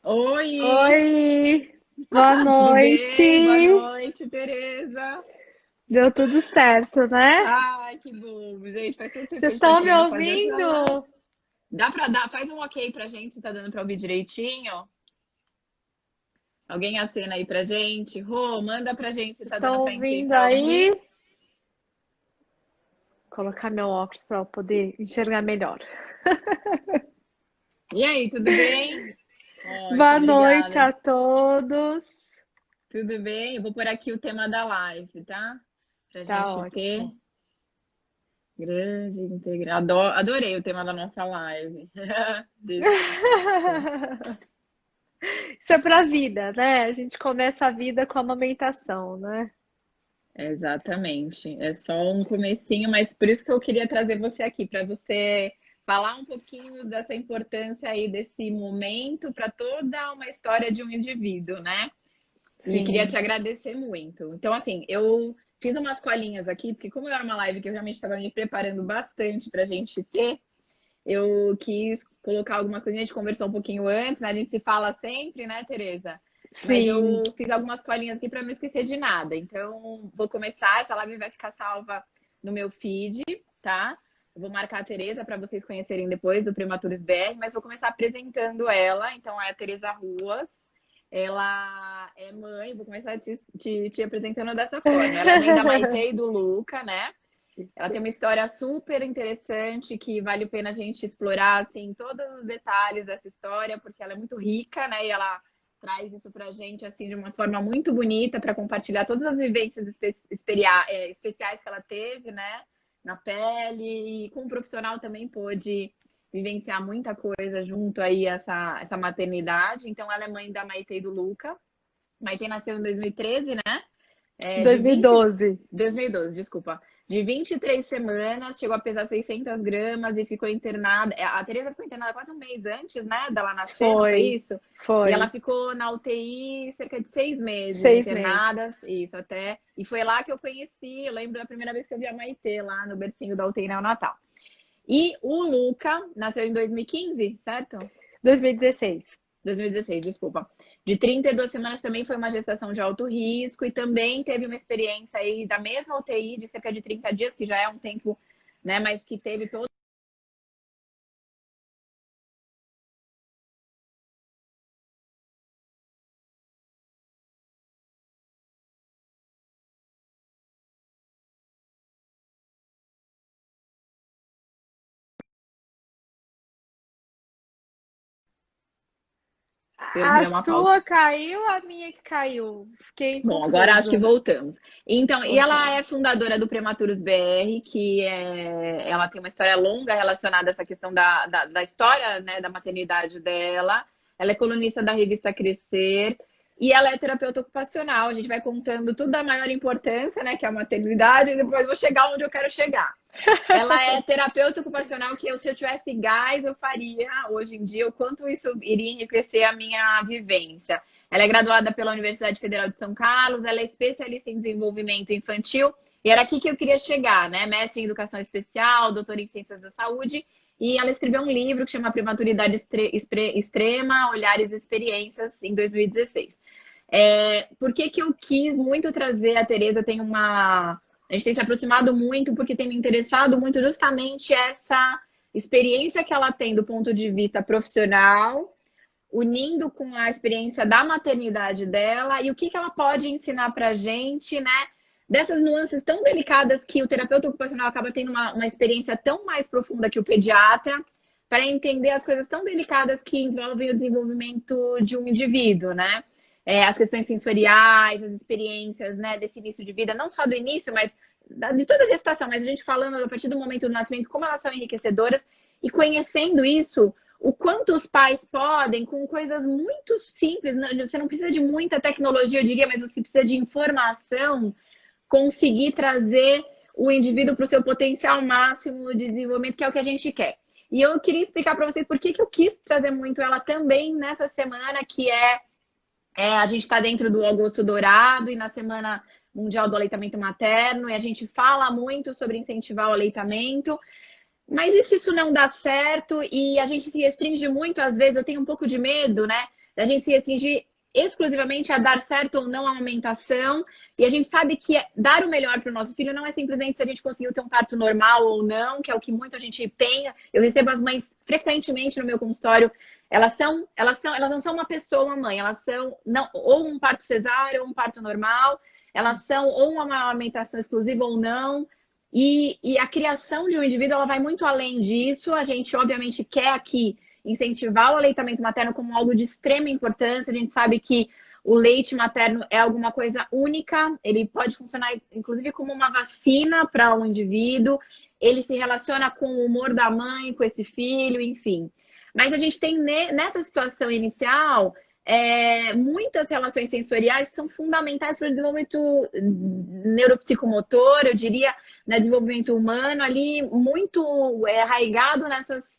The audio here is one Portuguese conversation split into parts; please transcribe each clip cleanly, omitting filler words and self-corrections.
Oi! Oi, boa Tudo bem? Boa noite. noite, Tereza. Deu tudo certo, né? Ai, que bom. Gente, faz tanto tempo que a Vocês gente tá estão me querendo fazer essa live. ouvindo? Dá pra dar? Faz um ok pra gente, se tá dando pra ouvir direitinho. Alguém acena aí pra gente? Rô, manda pra gente se Vocês tá dando estão pra entender, ouvindo pra ouvir. aí? Vou colocar meu óculos para eu poder enxergar melhor. E aí, tudo bem? Boa Ótimo, noite obrigada. a todos. Tudo bem? Eu vou pôr aqui o tema da live, tá? Pra Tá gente ter ótimo. grande integrador. Adorei o tema da nossa live. Isso é pra vida, né? A gente começa a vida com a amamentação, né? Exatamente. É só um comecinho, mas por isso que eu queria trazer você aqui, para você falar um pouquinho dessa importância aí desse momento para toda uma história de um indivíduo, né? E queria te Sim. agradecer muito. Então, assim, eu fiz umas colinhas aqui, porque como era uma live que eu realmente estava me preparando bastante para a gente ter, eu quis colocar algumas coisinhas, a gente conversou um pouquinho antes, né? A gente se fala sempre, né, Tereza? Mas Sim. eu fiz algumas colinhas aqui para não esquecer de nada. Então, vou começar, essa live vai ficar salva no meu feed, tá? Eu vou marcar a Tereza para vocês conhecerem depois do Prematuros BR, mas vou começar apresentando ela. Então, é a Tereza Ruas. Ela é mãe, vou começar te apresentando dessa forma. Ela é mãe da Maitê e do Luca, né? Ela tem Isso. uma história super interessante que vale a pena a gente explorar assim, todos os detalhes dessa história, porque ela é muito rica, né? E ela traz isso pra gente assim de uma forma muito bonita para compartilhar todas as vivências especiais que ela teve, né? Na pele e como profissional também pôde vivenciar muita coisa junto aí a essa maternidade. Então ela é mãe da Maite e do Luca. Maite nasceu em 2013, né? De 2012. 2012, desculpa. De 23 semanas, chegou a pesar 600 gramas e ficou internada. A Tereza ficou internada quase um mês antes, né, dela nascer, não foi Foi, isso? E ela foi. ficou na UTI cerca de 6 meses 6 meses. internadas, isso até. E foi lá que eu conheci, eu lembro da primeira vez que eu vi a Maitê lá no bercinho da UTI neonatal. E o Luca nasceu em 2015, certo? 2016. 2016, desculpa. De 32 semanas também foi uma gestação de alto risco e também teve uma experiência aí da mesma UTI de cerca de 30 dias, que já é um tempo, né, mas que teve todo A deu uma pausa. sua caiu, a minha que caiu. Fiquei Bom, agora acho que confusa. voltamos. Então, e ela é Voltamos. fundadora do Prematuros BR, ela tem uma história longa relacionada a essa questão da história, né, da maternidade dela. Ela é colunista da revista Crescer e ela é terapeuta ocupacional. A gente vai contando tudo da maior importância, né, que é a maternidade, e depois vou chegar onde eu quero chegar. Ela é terapeuta ocupacional que se eu tivesse gás, eu faria hoje em dia, o quanto isso iria enriquecer a minha vivência. Ela é graduada pela Universidade Federal de São Carlos, ela é especialista em desenvolvimento infantil, e era aqui que eu queria chegar, né? Mestre em Educação Especial, doutora em Ciências da Saúde, e ela escreveu um livro que chama Prematuridade Extrema, Olhares e Experiências, em 2016. Por que que eu quis muito trazer a Tereza? Tem uma a gente tem se aproximado muito porque tem me interessado muito justamente essa experiência que ela tem do ponto de vista profissional, unindo com a experiência da maternidade dela e o que, que ela pode ensinar para a gente, né? Dessas nuances tão delicadas que o terapeuta ocupacional acaba tendo uma experiência tão mais profunda que o pediatra, para entender as coisas tão delicadas que envolvem o desenvolvimento de um indivíduo, né? As questões sensoriais, as experiências, né, desse início de vida, não só do início, mas de toda a gestação, mas a gente falando a partir do momento do nascimento, como elas são enriquecedoras, e conhecendo isso, o quanto os pais podem, com coisas muito simples, você não precisa de muita tecnologia, eu diria, mas você precisa de informação, conseguir trazer o indivíduo para o seu potencial máximo de desenvolvimento, que é o que a gente quer. E eu queria explicar para vocês por que, que eu quis trazer muito ela também nessa semana, que a gente está dentro do Agosto Dourado e na Semana Mundial do Aleitamento Materno, e a gente fala muito sobre incentivar o aleitamento. Mas e se isso não dá certo e a gente se restringe muito, às vezes eu tenho um pouco de medo, né? da gente se restringir exclusivamente a dar certo ou não a amamentação. E a gente sabe que dar o melhor para o nosso filho não é simplesmente se a gente conseguiu ter um parto normal ou não, que é o que muita gente pensa. Eu recebo as mães frequentemente no meu consultório. Elas não são uma pessoa, uma mãe, elas são não, ou um parto cesáreo ou um parto normal, elas são ou uma amamentação exclusiva ou não. E a criação de um indivíduo ela vai muito além disso. A gente, obviamente, quer aqui incentivar o aleitamento materno como algo de extrema importância. A gente sabe que o leite materno é alguma coisa única, ele pode funcionar, inclusive, como uma vacina para um indivíduo. Ele se relaciona com o humor da mãe, com esse filho, enfim. Mas a gente tem, nessa situação inicial, muitas relações sensoriais que são fundamentais para o desenvolvimento neuropsicomotor, eu diria, no desenvolvimento humano, ali muito arraigado nessas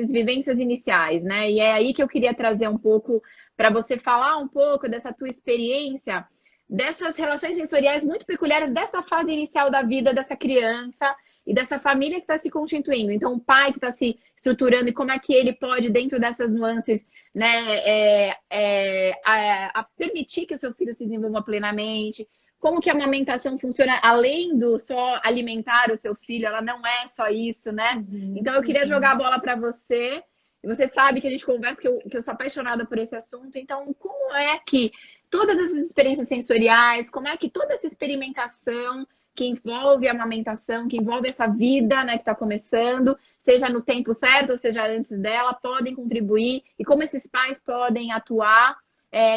vivências iniciais, né? E é aí que eu queria trazer um pouco para você falar um pouco dessa tua experiência, dessas relações sensoriais muito peculiares dessa fase inicial da vida dessa criança e dessa família que está se constituindo. Então, o pai que está se estruturando e como é que ele pode, dentro dessas nuances, né, permitir que o seu filho se desenvolva plenamente. Como que a amamentação funciona além do só alimentar o seu filho, ela não é só isso, né? Então eu queria jogar a bola para você. E você sabe que a gente conversa, que eu sou apaixonada por esse assunto. Então, como é que todas essas experiências sensoriais, como é que toda essa experimentação que envolve a amamentação, que envolve essa vida, né, que está começando, seja no tempo certo, ou seja antes dela, podem contribuir, e como esses pais podem atuar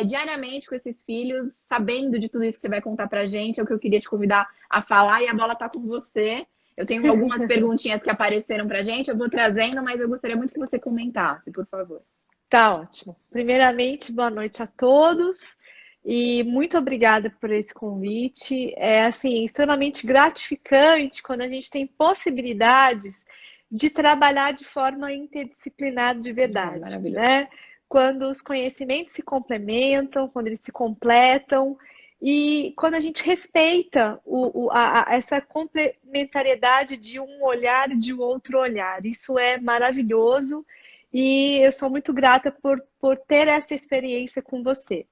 diariamente com esses filhos, sabendo de tudo isso que você vai contar pra gente. É o que eu queria te convidar a falar, e a bola tá com você. Eu tenho algumas perguntinhas que apareceram pra gente, eu vou trazendo, mas eu gostaria muito que você comentasse, por favor. Tá ótimo. Primeiramente, boa noite a todos e muito obrigada por esse convite. É assim, extremamente gratificante quando a gente tem possibilidades de trabalhar de forma interdisciplinar de verdade, né? Quando os conhecimentos se complementam, quando eles se completam e quando a gente respeita essa complementariedade de um olhar e de outro olhar. Isso é maravilhoso. E eu sou muito grata por ter essa experiência com você.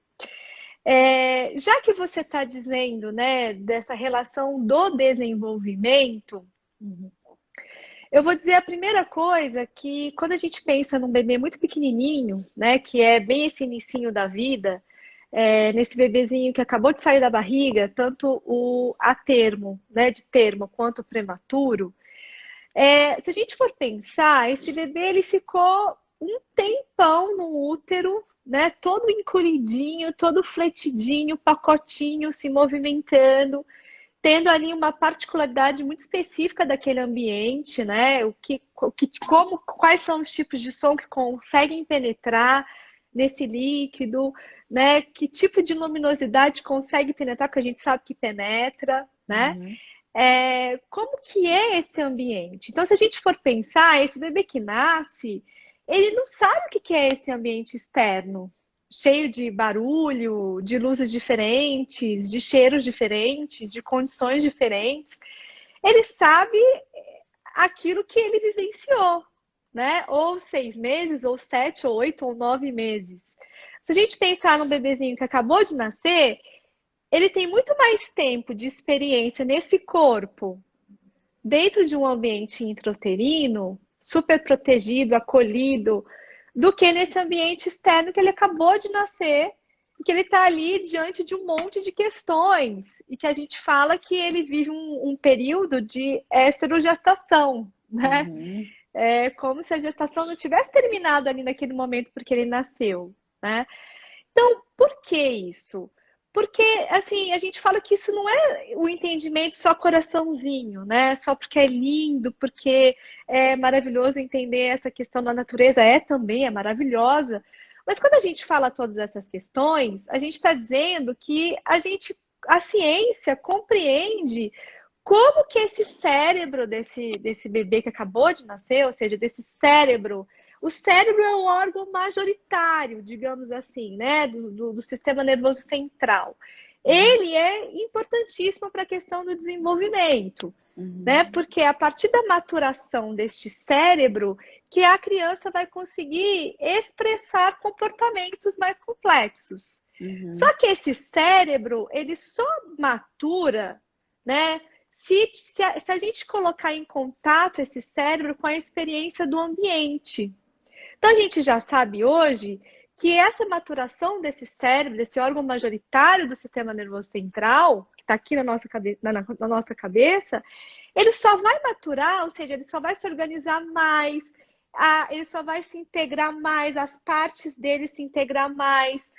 Já que você está dizendo, né, dessa relação do desenvolvimento, eu vou dizer a primeira coisa que quando a gente pensa num bebê muito pequenininho, né, que é bem esse inicinho da vida, nesse bebezinho que acabou de sair da barriga, tanto o a termo, né, de termo, quanto o prematuro, se a gente for pensar, esse bebê ele ficou um tempão no útero, né? Todo encolhidinho, todo fletidinho, pacotinho, se movimentando, tendo ali uma particularidade muito específica daquele ambiente, né? Quais são os tipos de som que conseguem penetrar nesse líquido, né? Que tipo de luminosidade consegue penetrar, porque a gente sabe que penetra, né? Como que é esse ambiente? Então, se a gente for pensar, esse bebê que nasce, ele não sabe o que é esse ambiente externo, cheio de barulho, de luzes diferentes, de cheiros diferentes, de condições diferentes. Ele sabe aquilo que ele vivenciou, né? Ou 6 meses, ou 7, ou 8, ou 9 meses. Se a gente pensar num bebezinho que acabou de nascer, ele tem muito mais tempo de experiência nesse corpo, dentro de um ambiente intrauterino, super protegido, acolhido, do que nesse ambiente externo que ele acabou de nascer, que ele está ali diante de um monte de questões, e que a gente fala que ele vive um período de esterogestação, né? É como se a gestação não tivesse terminado ali naquele momento porque ele nasceu, né? Então, por que isso? Porque, assim, a gente fala que isso não é o entendimento só coraçãozinho, né? Só porque é lindo, porque é maravilhoso entender essa questão da natureza, também, é maravilhosa. Mas quando a gente fala todas essas questões, a gente está dizendo que a ciência compreende como que esse cérebro desse bebê que acabou de nascer, ou seja, desse cérebro. O cérebro é o órgão majoritário, digamos assim, né, do sistema nervoso central. Ele é importantíssimo para a questão do desenvolvimento, né? Porque é a partir da maturação deste cérebro que a criança vai conseguir expressar alcançar comportamentos mais complexos. Uhum. Só que esse cérebro, ele só matura, né? Se a gente colocar em contato esse cérebro com a experiência do ambiente. Então, a gente já sabe hoje que essa maturação desse cérebro, desse órgão majoritário do sistema nervoso central, que está aqui na nossa cabeça, ele só vai maturar, ou seja, ele só vai se organizar mais, ele só vai se integrar mais, as partes dele se integrar mais,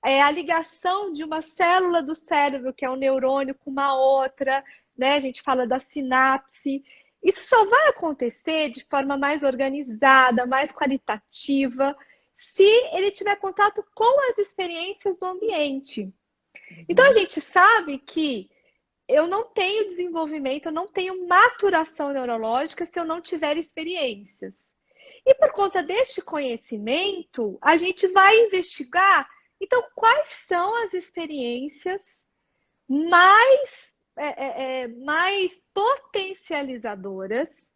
a ligação de uma célula do cérebro, que é um neurônio, com uma outra, né? A gente fala da sinapse. Isso só vai acontecer de forma mais organizada, mais qualitativa, se ele tiver contato com as experiências do ambiente. Então, a gente sabe que eu não tenho desenvolvimento, eu não tenho maturação neurológica se eu não tiver experiências. E por conta deste conhecimento, a gente vai investigar, então, quais são as experiências mais potencializadoras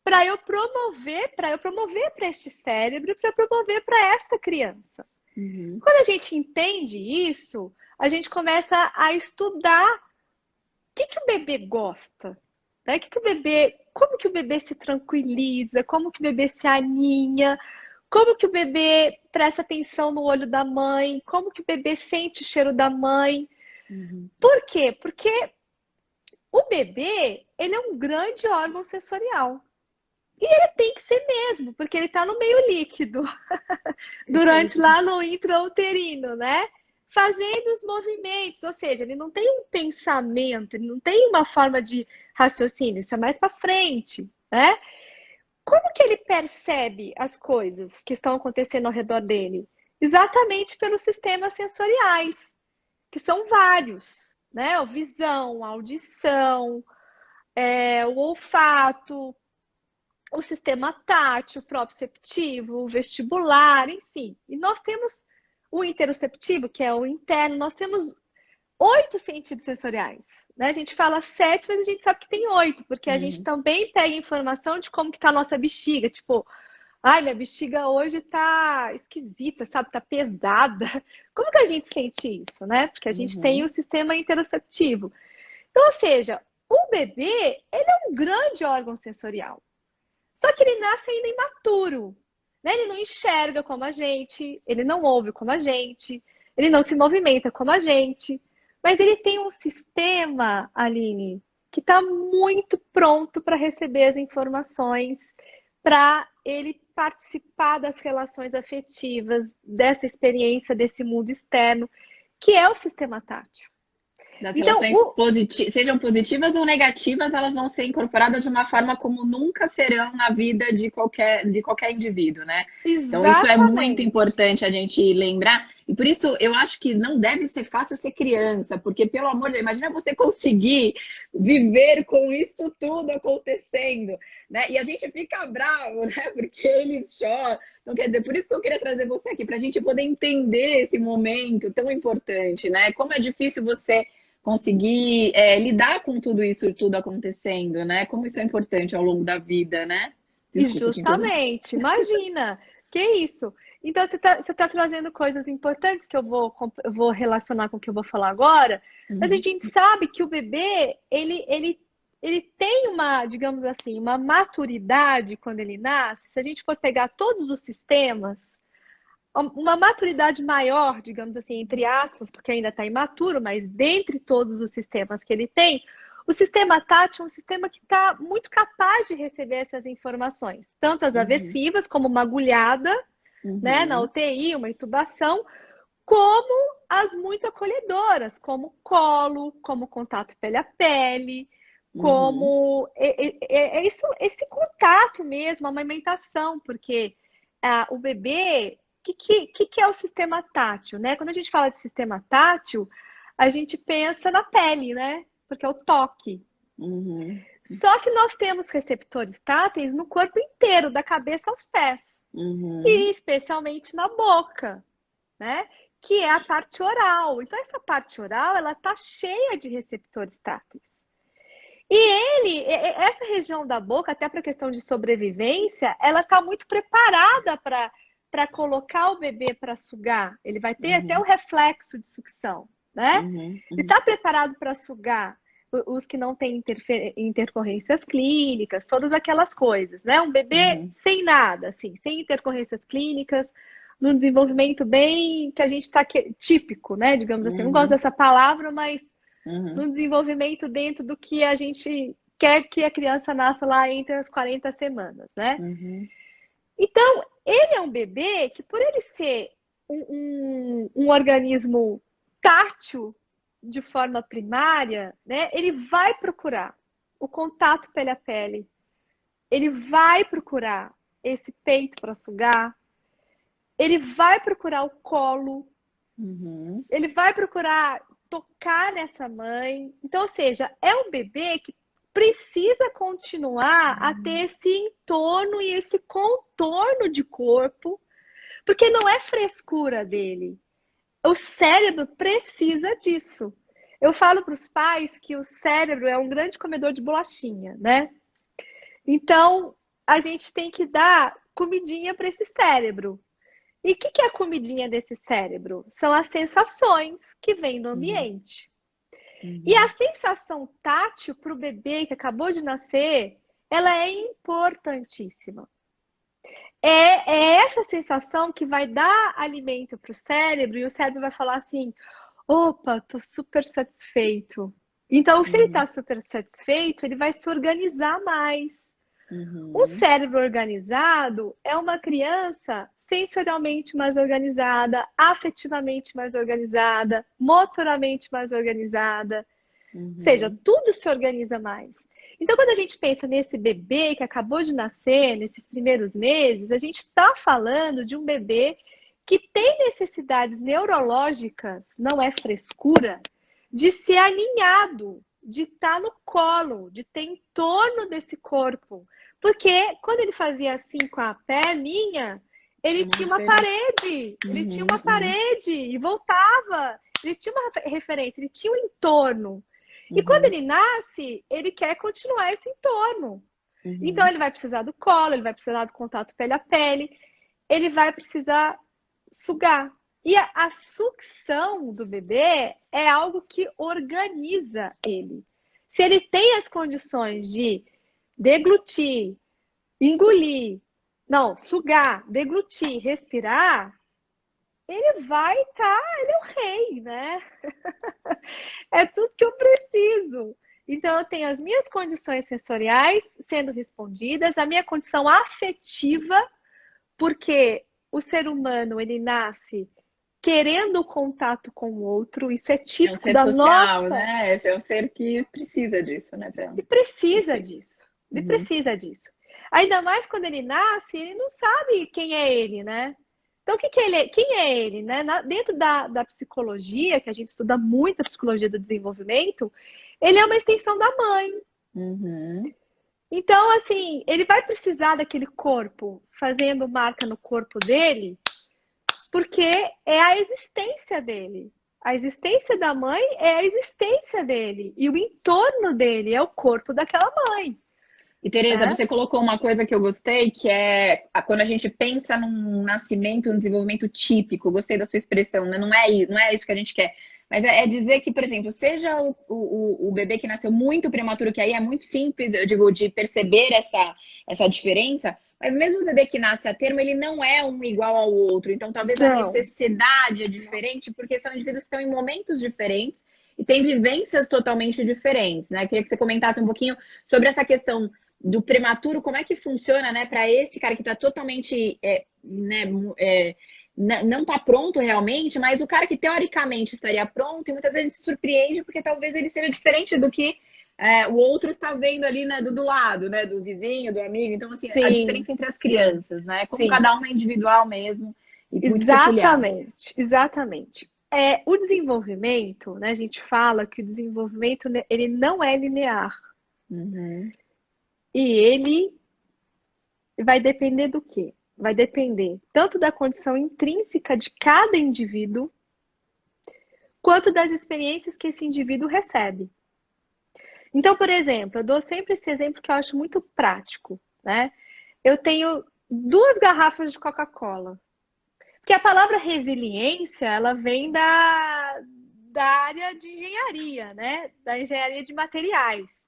para eu promover para este cérebro, para promover para esta criança. Uhum. Quando a gente entende isso, a gente começa a estudar o que o bebê gosta, né? Como que o bebê se tranquiliza, como que o bebê se aninha, como que o bebê presta atenção no olho da mãe, como que o bebê sente o cheiro da mãe. Uhum. Por quê? Porque o bebê, ele é um grande órgão sensorial. E ele tem que ser mesmo, porque ele está no meio líquido, durante lá no intrauterino, né? Fazendo os movimentos, ou seja, ele não tem um pensamento, ele não tem uma forma de raciocínio, isso é mais para frente, né? Como que ele percebe as coisas que estão acontecendo ao redor dele? Exatamente pelos sistemas sensoriais, que são vários, né? A visão, a audição, o olfato, o sistema tátil, proprioceptivo, o vestibular, enfim. E nós temos o interoceptivo, que é o interno, nós temos 8 sentidos sensoriais. Né? A gente fala 7, mas a gente sabe que tem 8, porque a gente também pega informação de como que tá a nossa bexiga. Tipo, ai, minha bexiga hoje tá esquisita, sabe? Tá pesada. Como que a gente sente isso, né? Porque a gente tem o sistema interoceptivo. Então, ou seja, o bebê, ele é um grande órgão sensorial. Só que ele nasce ainda imaturo, né? Ele não enxerga como a gente, ele não ouve como a gente, ele não se movimenta como a gente, mas ele tem um sistema, Aline, que está muito pronto para receber as informações, para ele participar das relações afetivas, dessa experiência, desse mundo externo, que é o sistema tátil. Das relações sejam positivas ou negativas, elas vão ser incorporadas de uma forma como nunca serão na vida de qualquer indivíduo, né? Exatamente. Então, isso é muito importante a gente lembrar. E por isso, eu acho que não deve ser fácil ser criança, porque, pelo amor de Deus, imagina você conseguir viver com isso tudo acontecendo, né? E a gente fica bravo, né? Porque eles choram. Então, quer dizer, por isso que eu queria trazer você aqui, para a gente poder entender esse momento tão importante, né? Como é difícil você conseguir lidar com tudo isso, tudo acontecendo, né? Como isso é importante ao longo da vida, né? Desculpa, justamente, imagina, que isso. Então, você tá trazendo coisas importantes que eu vou relacionar com o que eu vou falar agora, mas a gente sabe que o bebê, ele tem uma, digamos assim, uma maturidade quando ele nasce, se a gente for pegar todos os sistemas, uma maturidade maior, digamos assim, entre aspas, porque ainda está imaturo, mas dentre todos os sistemas que ele tem, o sistema tátil é um sistema que está muito capaz de receber essas informações, tanto as aversivas, como uma agulhada, né, na UTI, uma intubação, como as muito acolhedoras, como colo, como contato pele a pele, como esse contato mesmo, a amamentação, porque o bebê... O que é o sistema tátil, né? Quando a gente fala de sistema tátil, a gente pensa na pele, né? Porque é o toque. Só que nós temos receptores táteis no corpo inteiro, da cabeça aos pés. E especialmente na boca, né? Que é a parte oral. Então, essa parte oral, ela tá cheia de receptores táteis. E essa região da boca, até para questão de sobrevivência, ela tá muito preparada para para colocar o bebê para sugar? Ele vai ter até o reflexo de sucção, né? Ele está preparado para sugar os que não têm intercorrências clínicas, todas aquelas coisas, né? Um bebê sem nada, assim, sem intercorrências clínicas, num desenvolvimento bem que a gente está típico, né? Digamos assim, não gosto dessa palavra, mas num desenvolvimento dentro do que a gente quer que a criança nasça lá entre as 40 semanas, né? Então, ele é um bebê que, por ele ser um organismo tátil de forma primária, né, ele vai procurar o contato pele a pele, ele vai procurar esse peito para sugar, ele vai procurar o colo, ele vai procurar tocar nessa mãe. Então, ou seja, é um bebê que precisa continuar a ter esse entorno e esse contorno de corpo, porque não é frescura dele. O cérebro precisa disso. Eu falo para os pais que o cérebro é um grande comedor de bolachinha, né? Então, a gente tem que dar comidinha para esse cérebro. E o que é a comidinha desse cérebro? São as sensações que vêm do ambiente. E a sensação tátil para o bebê que acabou de nascer, ela é importantíssima. É essa sensação que vai dar alimento para o cérebro e o cérebro vai falar assim: opa, tô super satisfeito. Então, se ele está super satisfeito, ele vai se organizar mais. Um cérebro organizado é uma criança sensorialmente mais organizada, afetivamente mais organizada, motoramente mais organizada. Ou seja, tudo se organiza mais. Então, quando a gente pensa nesse bebê que acabou de nascer, nesses primeiros meses, a gente está falando de um bebê que tem necessidades neurológicas, não é frescura, de ser aninhado, de estar no colo, de ter em torno desse corpo. Porque quando ele fazia assim com a perninha, ele tinha uma parede, ele tinha uma parede e voltava. Ele tinha uma referência, ele tinha um entorno. E quando ele nasce, ele quer continuar esse entorno. Então, ele vai precisar do colo, ele vai precisar do contato pele a pele, ele vai precisar sugar. E a sucção do bebê é algo que organiza ele. Se ele tem as condições de deglutir, engolir, não, sugar, deglutir, respirar, ele vai ele é o rei, né? É tudo que eu preciso. Então, eu tenho as minhas condições sensoriais sendo respondidas, a minha condição afetiva, porque o ser humano, ele nasce querendo o contato com o outro, isso é típico um ser da social, nossa... né? Esse é um ser que precisa disso, né, Bela? Ele precisa disso. Ele precisa disso. Ainda mais quando ele nasce, ele não sabe quem é ele, né? Então, o que que ele é? Quem é ele, né? Dentro da psicologia, que a gente estuda muito a psicologia do desenvolvimento, ele é uma extensão da mãe. Então, assim, ele vai precisar daquele corpo fazendo marca no corpo dele, porque é a existência dele. A existência da mãe é a existência dele. E o entorno dele é o corpo daquela mãe. E, Tereza, você colocou uma coisa que eu gostei, que é quando a gente pensa num nascimento, um desenvolvimento típico. Gostei da sua expressão, né? Não é isso que a gente quer. Mas é dizer que, por exemplo, seja o bebê que nasceu muito prematuro, que aí é muito simples, eu digo, de perceber essa diferença, mas mesmo o bebê que nasce a termo, ele não é um igual ao outro. Então, talvez a necessidade é diferente, porque são indivíduos que estão em momentos diferentes e têm vivências totalmente diferentes, né? Queria que você comentasse um pouquinho sobre essa questão do prematuro, como é que funciona, né, para esse cara que está totalmente, não está pronto realmente, mas o cara que teoricamente estaria pronto e muitas vezes se surpreende porque talvez ele seja diferente do que o outro está vendo ali, né, do lado, né, do vizinho, do amigo. Então, assim, a diferença entre as crianças, né, como cada uma é individual mesmo e muito peculiar. Exatamente. O desenvolvimento, né, a gente fala que o desenvolvimento, ele não é linear. E ele vai depender do quê? Vai depender tanto da condição intrínseca de cada indivíduo, quanto das experiências que esse indivíduo recebe. Então, por exemplo, eu dou sempre esse exemplo que eu acho muito prático, né? Eu tenho 2 garrafas de Coca-Cola. Que a palavra resiliência, ela vem da área de engenharia, né? Da engenharia de materiais.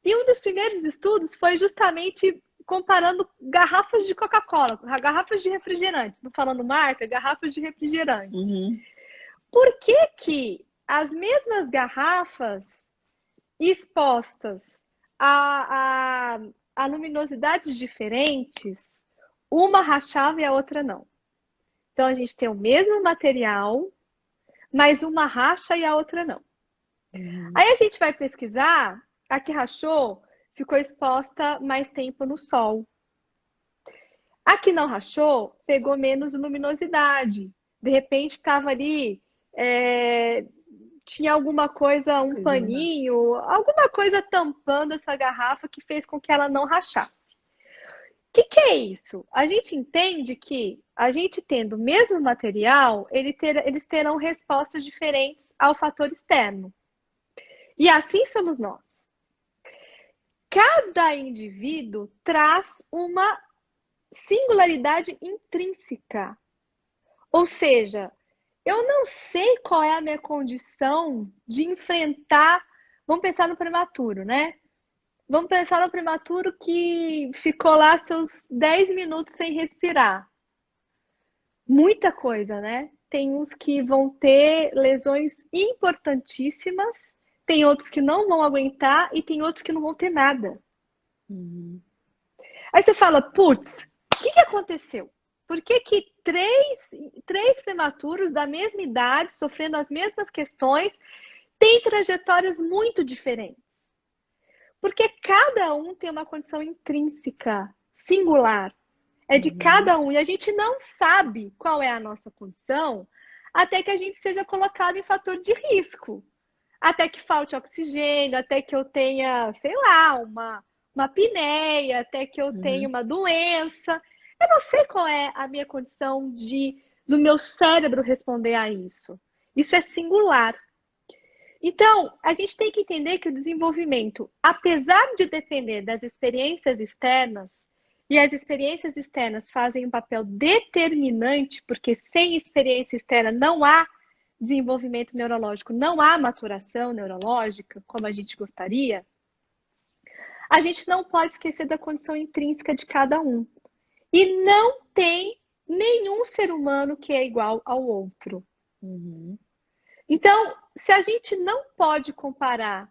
E um dos primeiros estudos foi justamente comparando garrafas de Coca-Cola, garrafas de refrigerante, não falando marca, garrafas de refrigerante. Uhum. Por que que as mesmas garrafas expostas a luminosidades diferentes, uma rachava e a outra não? Então, a gente tem o mesmo material, mas uma racha e a outra não. Aí a gente vai pesquisar, a que rachou ficou exposta mais tempo no sol. A que não rachou pegou menos luminosidade. De repente estava ali, tinha alguma coisa, um paninho, alguma coisa tampando essa garrafa que fez com que ela não rachasse. O que é isso? A gente entende que a gente tendo o mesmo material, eles terão respostas diferentes ao fator externo. E assim somos nós. Cada indivíduo traz uma singularidade intrínseca. Ou seja, eu não sei qual é a minha condição de enfrentar. Vamos pensar no prematuro, né? Vamos pensar no prematuro que ficou lá seus 10 minutos sem respirar. Muita coisa, né? Tem uns que vão ter lesões importantíssimas, tem outros que não vão aguentar e tem outros que não vão ter nada. Aí você fala, putz, o que aconteceu? Por que que três prematuros da mesma idade, sofrendo as mesmas questões, têm trajetórias muito diferentes? Porque cada um tem uma condição intrínseca, singular. É de cada um. E a gente não sabe qual é a nossa condição até que a gente seja colocado em fator de risco. Até que falte oxigênio, até que eu tenha, sei lá, uma apneia, até que eu tenha uma doença. Eu não sei qual é a minha condição do meu cérebro responder a isso. Isso é singular. Então, a gente tem que entender que o desenvolvimento, apesar de depender das experiências externas, e as experiências externas fazem um papel determinante, porque sem experiência externa não há desenvolvimento neurológico, não há maturação neurológica, como a gente gostaria, a gente não pode esquecer da condição intrínseca de cada um. E não tem nenhum ser humano que é igual ao outro. Então, se a gente não pode comparar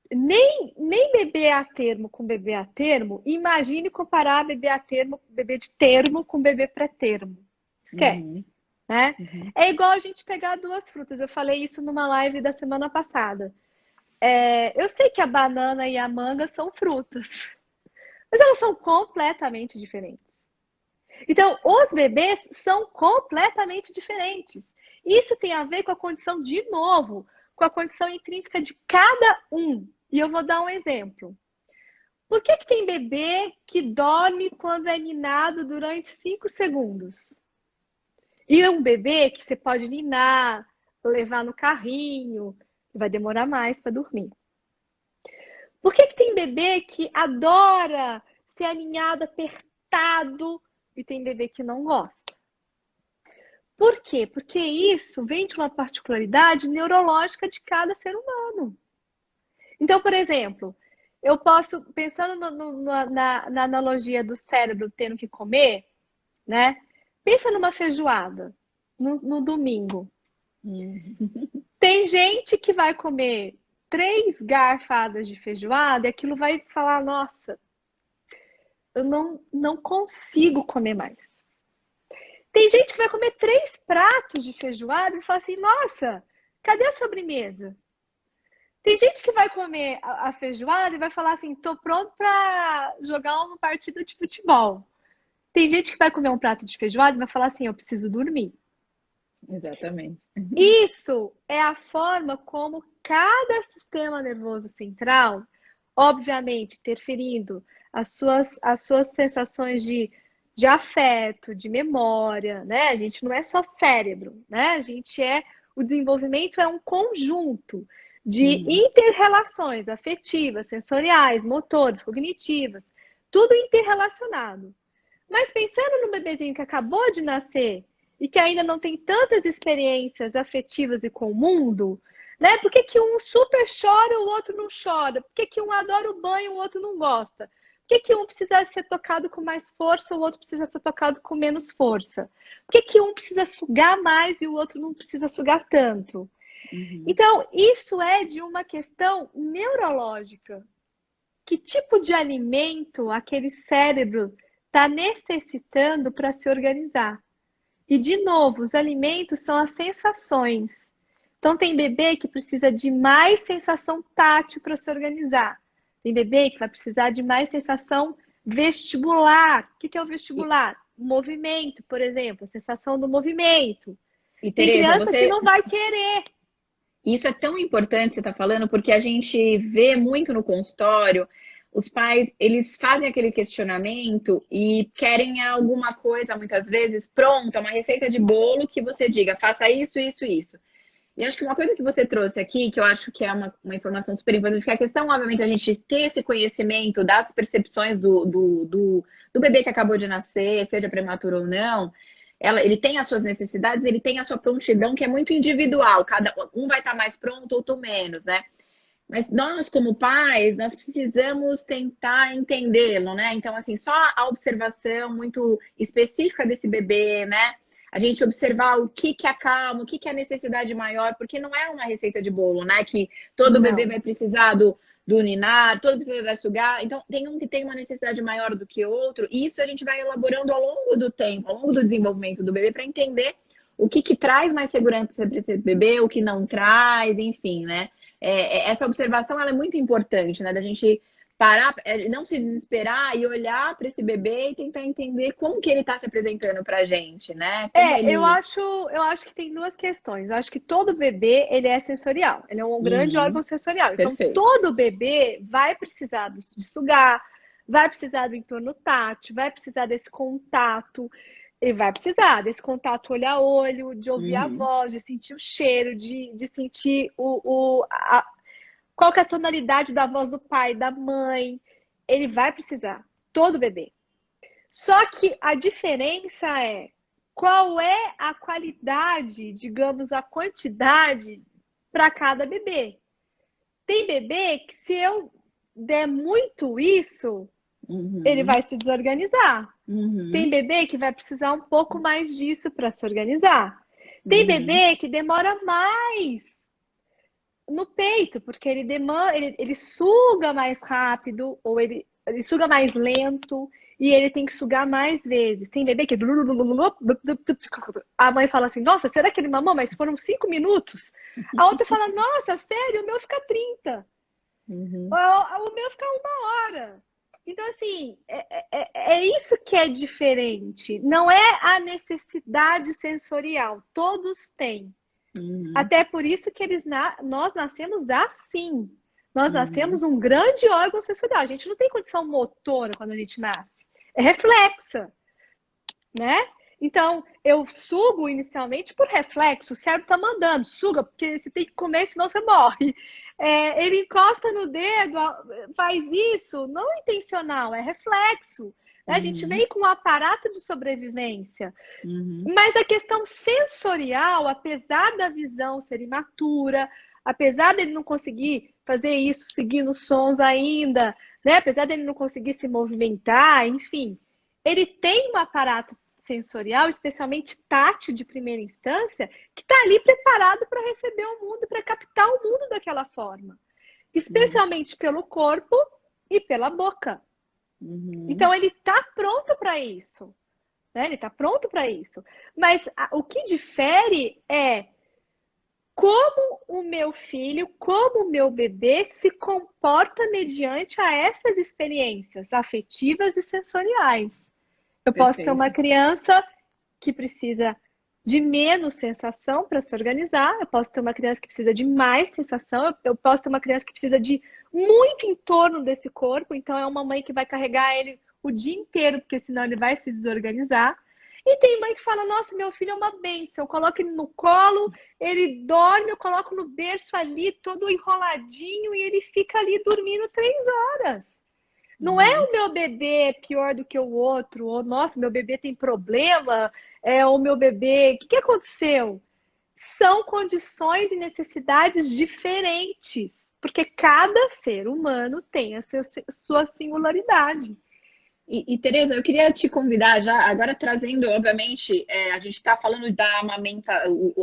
nem bebê a termo com bebê a termo, imagine comparar bebê a termo, bebê de termo com bebê pré-termo. Esquece. Né? É igual a gente pegar duas frutas. Eu falei isso numa live da semana passada. Eu sei que a banana e a manga são frutas, mas elas são completamente diferentes. Então, os bebês são completamente diferentes. Isso tem a ver com a condição, de novo, com a condição intrínseca de cada um. E eu vou dar um exemplo. Por que tem bebê que dorme quando é ninado durante 5 segundos? E um bebê que você pode ninar, levar no carrinho, vai demorar mais para dormir. Por que tem bebê que adora ser aninhado, apertado, e tem bebê que não gosta? Por quê? Porque isso vem de uma particularidade neurológica de cada ser humano. Então, por exemplo, eu posso, pensando na analogia do cérebro tendo que comer, né? Pensa numa feijoada, no domingo. Tem gente que vai comer 3 garfadas de feijoada e aquilo vai falar, nossa, eu não consigo comer mais. Tem gente que vai comer 3 pratos de feijoada e fala assim, nossa, cadê a sobremesa? Tem gente que vai comer a feijoada e vai falar assim, tô pronto para jogar uma partida de futebol. Tem gente que vai comer um prato de feijoada e vai falar assim, eu preciso dormir. Exatamente. Isso é a forma como cada sistema nervoso central, obviamente interferindo as suas sensações de afeto, de memória, né? A gente não é só cérebro, né? O desenvolvimento é um conjunto de inter-relações afetivas, sensoriais, motoras, cognitivas, tudo interrelacionado. Mas pensando no bebezinho que acabou de nascer e que ainda não tem tantas experiências afetivas e com o mundo, né? Por que que um super chora e o outro não chora? Por que que um adora o banho e o outro não gosta? Por que que um precisa ser tocado com mais força e o outro precisa ser tocado com menos força? Por que que um precisa sugar mais e o outro não precisa sugar tanto? Uhum. Então, isso é de uma questão neurológica. Que tipo de alimento aquele cérebro está necessitando para se organizar? E, de novo, os alimentos são as sensações. Então, tem bebê que precisa de mais sensação tátil para se organizar. Tem bebê que vai precisar de mais sensação vestibular. O que é o E, vestibular? O movimento, por exemplo, a sensação do movimento. e Tem Tereza, criança que não vai querer. isso é tão importante você estar falando, porque a gente vê muito no consultório, os pais, eles fazem aquele questionamento e querem alguma coisa, muitas vezes, pronta, uma receita de bolo que você diga, faça isso, isso, isso. E acho que uma coisa que você trouxe aqui, que eu acho que é uma informação super importante, porque a questão, obviamente, é a gente ter esse conhecimento das percepções do bebê que acabou de nascer, seja prematuro ou não, ele tem as suas necessidades, ele tem a sua prontidão, que é muito individual, cada um vai estar mais pronto, outro menos, né? Mas nós, como pais, nós precisamos tentar entendê-lo, né? Então, assim, só a observação muito específica desse bebê, né? A gente observar o que que acalma, o que que é a necessidade maior, porque não é uma receita de bolo, né? Que todo bebê Não. vai precisar do ninar, todo bebê vai sugar. Então, tem um que tem uma necessidade maior do que outro, e isso a gente vai elaborando ao longo do tempo, ao longo do desenvolvimento do bebê, para entender o que que traz mais segurança para esse bebê, o que não traz, enfim, né? Essa observação ela é muito importante, né? Da gente parar, não se desesperar e olhar para esse bebê e tentar entender como que ele está se apresentando para a gente, né? Como Eu ele. acho que tem duas questões. Eu acho que todo bebê, ele é sensorial. Ele é um grande Uhum, órgão sensorial. Então, perfeito. todo bebê vai precisar de sugar, vai precisar do entorno tátil, vai precisar desse contato. Ele vai precisar desse contato olho a olho, de ouvir a Uhum, voz, de sentir o cheiro, de sentir qual que é a tonalidade da voz do pai, da mãe. Ele vai precisar. Todo bebê. Só que a diferença é qual é a qualidade, digamos, a quantidade para cada bebê. Tem bebê que se eu der muito isso, ele uhum, vai se desorganizar. Tem uhum, bebê que vai precisar um pouco mais disso para se organizar. Tem uhum, bebê que demora mais no peito, porque ele suga mais rápido, ou ele suga mais lento, e ele tem que sugar mais vezes. Tem bebê que. A mãe fala assim: Nossa, será que ele mamou? Mas foram 5 minutos. A outra fala: Nossa, sério, o meu fica 30. uhum, O meu fica 1 hora. Então, assim, é isso que é diferente. Não é a necessidade sensorial. Todos têm. uhum, Até por isso que nós nascemos assim. Nós uhum, nascemos um grande órgão sensorial. A gente não tem condição motora quando a gente nasce. É reflexa, né? Então, eu sugo inicialmente por reflexo. O cérebro tá mandando, suga, porque você tem que comer, senão você morre. Ele encosta no dedo, faz isso, não intencional, é reflexo. A gente uhum, vem com um aparato de sobrevivência. uhum, Mas a questão sensorial, apesar da visão ser imatura, apesar dele não conseguir fazer isso seguindo os sons ainda, né? Apesar dele não conseguir se movimentar, enfim, ele tem um aparato sensorial, especialmente tátil de primeira instância, que está ali preparado para receber o mundo, para captar o mundo daquela forma, uhum, especialmente pelo corpo e pela boca. uhum, Então ele está pronto para isso. Né? Ele está pronto para isso. Mas o que difere é como o meu filho, como o meu bebê se comporta mediante a essas experiências afetivas e sensoriais. Eu posso ter uma perfeito. criança que precisa de menos sensação para se organizar, eu posso ter uma criança que precisa de mais sensação, eu posso ter uma criança que precisa de muito em torno desse corpo, então é uma mãe que vai carregar ele o dia inteiro, porque senão ele vai se desorganizar. E tem mãe que fala: Nossa, meu filho é uma bênção, eu coloco ele no colo, ele dorme, eu coloco no berço ali, todo enroladinho, e ele fica ali dormindo 3 horas. Não é o meu bebê é pior do que o outro, ou nossa, meu bebê tem problema, o meu bebê, o que aconteceu? São condições e necessidades diferentes, porque cada ser humano tem a sua singularidade. Tereza, eu queria te convidar já, agora trazendo, obviamente, a gente está falando da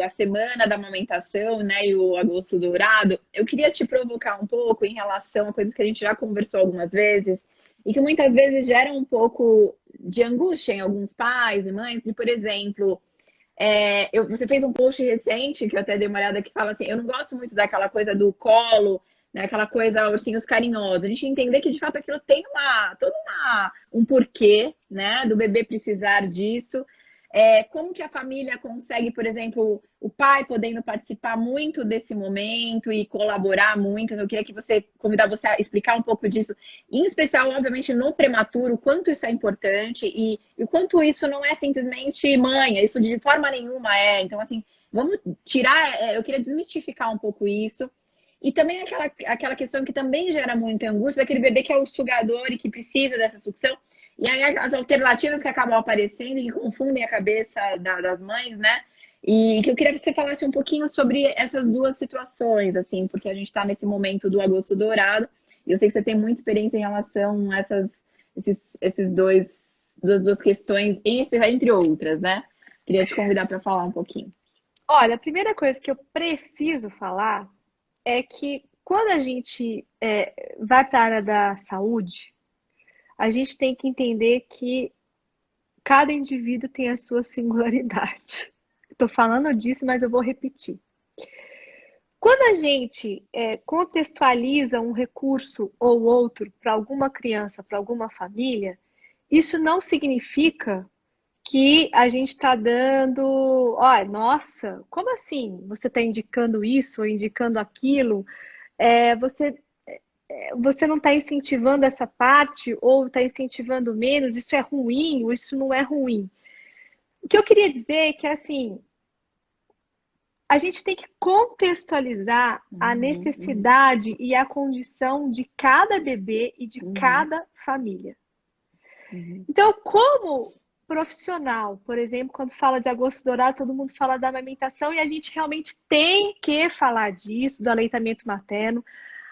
a semana da amamentação, né, e o agosto dourado. Eu queria te provocar um pouco em relação a coisas que a gente já conversou algumas vezes e que muitas vezes geram um pouco de angústia em alguns pais e mães, de, por exemplo, você fez um post recente, que eu até dei uma olhada, que fala assim, eu não gosto muito daquela coisa do colo, né, aquela coisa, ursinhos carinhosos. A gente entender que, de fato, aquilo tem um porquê, né, do bebê precisar disso. Como que a família consegue, por exemplo, o pai podendo participar muito desse momento e colaborar muito. Eu queria que convidar você a explicar um pouco disso, em especial, obviamente, no prematuro, o quanto isso é importante e o quanto isso não é simplesmente manha, isso de forma nenhuma é. Então, assim, vamos tirar, eu queria desmistificar um pouco isso. E também aquela questão que também gera muita angústia, daquele bebê que é o sugador e que precisa dessa sucção. E aí as alternativas que acabam aparecendo e que confundem a cabeça das mães, né? E que eu queria que você falasse um pouquinho sobre essas duas situações, assim, porque a gente está nesse momento do agosto dourado, e eu sei que você tem muita experiência em relação a esses duas questões, em especial, entre outras, né? Queria te convidar para falar um pouquinho. Olha, a primeira coisa que eu preciso falar é que quando a gente vai para a área da saúde, a gente tem que entender que cada indivíduo tem a sua singularidade. Estou falando disso, mas eu vou repetir. Quando a gente contextualiza um recurso ou outro para alguma criança, para alguma família, isso não significa que a gente está dando, nossa, como assim? Você está indicando isso ou indicando aquilo? Você não está incentivando essa parte ou está incentivando menos? Isso é ruim ou isso não é ruim? O que eu queria dizer é que, assim, a gente tem que contextualizar a necessidade e a condição de cada bebê e de cada família. Então, como profissional, por exemplo, quando fala de agosto dourado, todo mundo fala da amamentação e a gente realmente tem que falar disso, do aleitamento materno.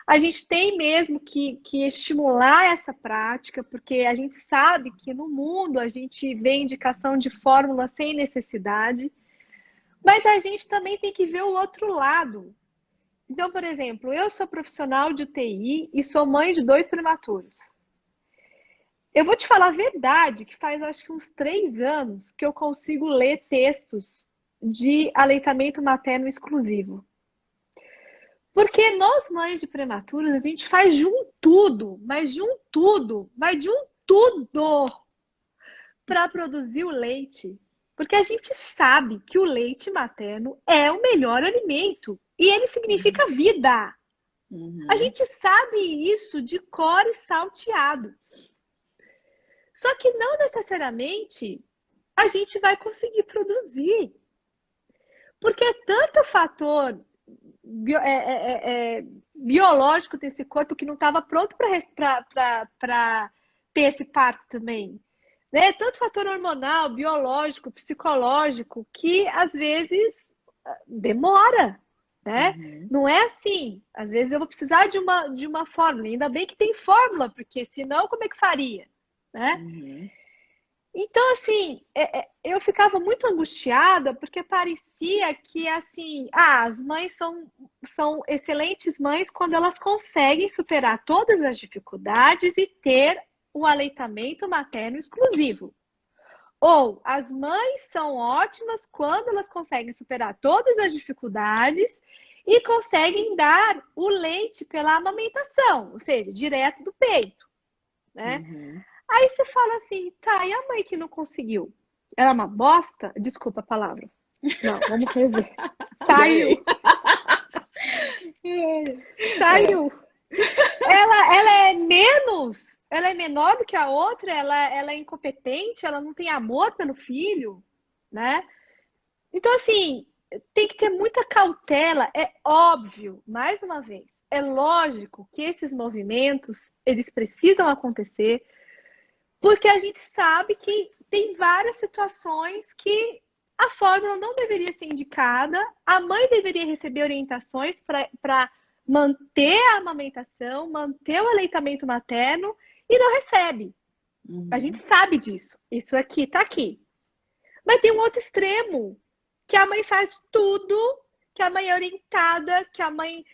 A gente tem mesmo que estimular essa prática, porque a gente sabe que no mundo a gente vê indicação de fórmula sem necessidade, mas a gente também tem que ver o outro lado. Então, por exemplo, eu sou profissional de UTI e sou mãe de 2 prematuros. Eu vou te falar a verdade, que faz acho que uns 3 anos que eu consigo ler textos de aleitamento materno exclusivo. Porque nós, mães de prematuros, a gente faz de um tudo, mas de um tudo para produzir o leite. Porque a gente sabe que o leite materno é o melhor alimento e ele significa vida. A gente sabe isso de cor e salteado. Só que não necessariamente a gente vai conseguir produzir. Porque é tanto fator biológico desse corpo que não estava pronto para ter esse parto também. Né? Tanto fator hormonal, biológico, psicológico, que às vezes demora. Né? Não é assim. Às vezes eu vou precisar de uma fórmula. Ainda bem que tem fórmula, porque senão como é que faria? Né? Então, assim, eu ficava muito angustiada porque parecia que, assim, as mães são excelentes mães quando elas conseguem superar todas as dificuldades e ter o aleitamento materno exclusivo. Ou as mães são ótimas quando elas conseguem superar todas as dificuldades e conseguem dar o leite pela amamentação, ou seja, direto do peito, né? Aí você fala assim, tá, e a mãe que não conseguiu? Ela é uma bosta? Desculpa a palavra. Não, vamos rever. Saiu. Saiu. Ela é menos, ela é menor do que a outra, ela é incompetente, ela não tem amor pelo filho, né? Então, assim, tem que ter muita cautela. É óbvio, mais uma vez, é lógico que esses movimentos, eles precisam acontecer, porque a gente sabe que tem várias situações que a fórmula não deveria ser indicada, a mãe deveria receber orientações para manter a amamentação, manter o aleitamento materno, e não recebe. A gente sabe disso. Isso aqui tá aqui. Mas tem um outro extremo, que a mãe faz tudo, que a mãe é orientada, que a mãe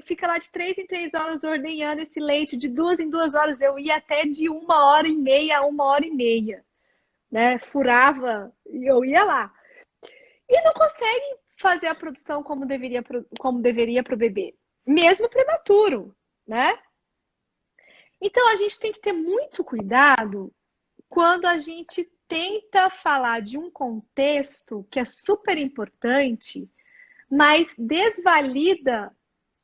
fica lá de 3 em 3 horas ordenhando esse leite, de 2 em 2 horas. Eu ia até de 1h30 a 1h30, né? Furava e eu ia lá. E não consegue fazer a produção como deveria para o bebê, mesmo prematuro, né? Então a gente tem que ter muito cuidado quando a gente tenta falar de um contexto que é super importante, mas desvalida